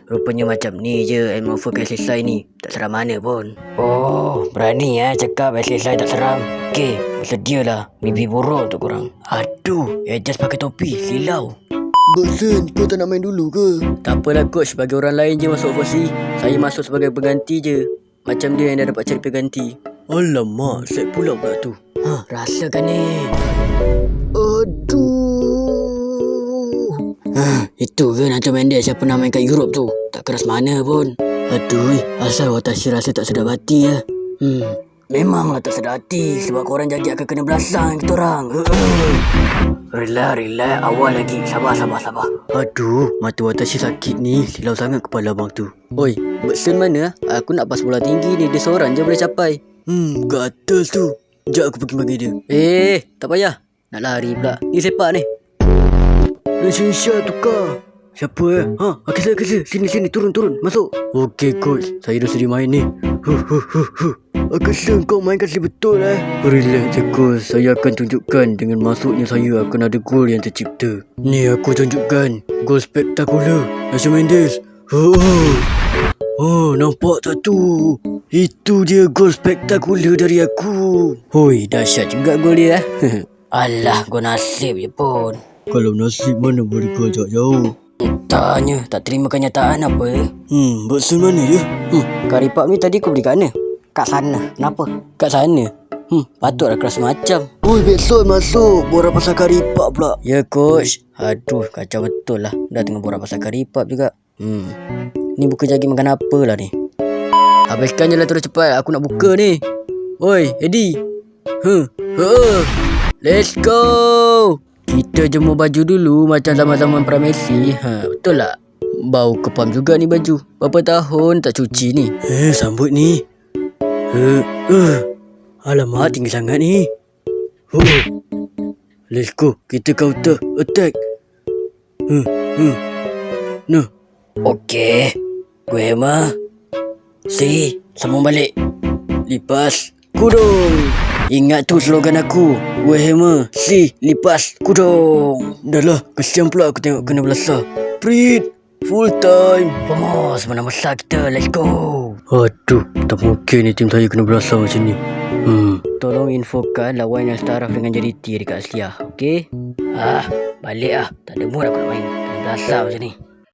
Rupanya macam ni je Elmover kat selesai ni. Tak seram mana pun. Oh, berani cakap selesai tak seram. Okey, bersedialah mimpi buruk untuk korang. Aduh, just pakai topi, silau. Bosun, kau tak nak main dulu ke? Tak apalah coach, bagi orang lain je masuk overseas. Saya masuk sebagai pengganti je. Macam dia yang dah dapat cari pengganti. Alamak, set pula pula tu. Rasakan ni. Aduh. Itu ke Nacho Mendes yang pernah main kat Europe tu? Tak keras mana pun. Aduh, asal Watashi rasa tak sedap hati ya. Memanglah tak sedap hati sebab korang jadi akan kena belasang kita orang. Relax, awal lagi. Sabar. Aduh, mata Watashi sakit ni. Silau sangat kepala abang tu. Oi, Bertsen mana? Aku nak pas bola tinggi ni. Dia seorang je boleh capai. Kat atas tu. Sekejap aku pergi bagi dia. Tak payah. Nak lari pula. Ni sepak ni. Lisensia tukar. Siapa Akasa. Sini, turun. Masuk. Okey coach, saya dah sedia main ni. Akasa kau main kasi betul Relax je coach, saya akan tunjukkan. Dengan masuknya saya akan ada gol yang tercipta. Ni aku tunjukkan. Gol spektakular Nacho Mendes. Nampak tak tu? Itu dia gol spektakular dari aku. Hoi, dahsyat juga gol dia. Alah, gol nasib je pun. Kalau nasib mana boleh gol jauh. Tanya, tak terima kenyataan apa? Bosun mana dia? Karipap ni tadi aku beli kat mana? Kat sana. Kenapa? Kat sana? Patutlah keras macam. Oi, Bekson masuk. Borak pasal karipap pula. Ya coach. Aduh, kacau betul lah. Dah tengah borak pasal karipap juga. Ni buka jagi makan apa lah ni? Habiskan je lah terus cepat. Aku nak buka ni. Oi, Eddie. Let's go. Kita jemur baju dulu macam zaman-zaman Messi. Betul tak? Bau kepam juga ni baju. Berapa tahun tak cuci ni? Sambut ni. Alamak, tinggi sangat ni. Let's go. Kita counter attack. Nah. Okey. Gue mah. Sambung balik. Lipas kudung. Ingat tu slogan aku. Gue hammer. Lipas kudung. Dah lah, kesian pula aku tengok kena belasah. Prit, full time. Vamos, menang besar kita. Let's go. Aduh, tak mungkin ni tim saya kena belasah macam ni. Tolong infokan lawan yang setaraf dengan JDT dekat Asliah. Okey? Balik Tak ada mood aku nak main. Kena belasah macam ni.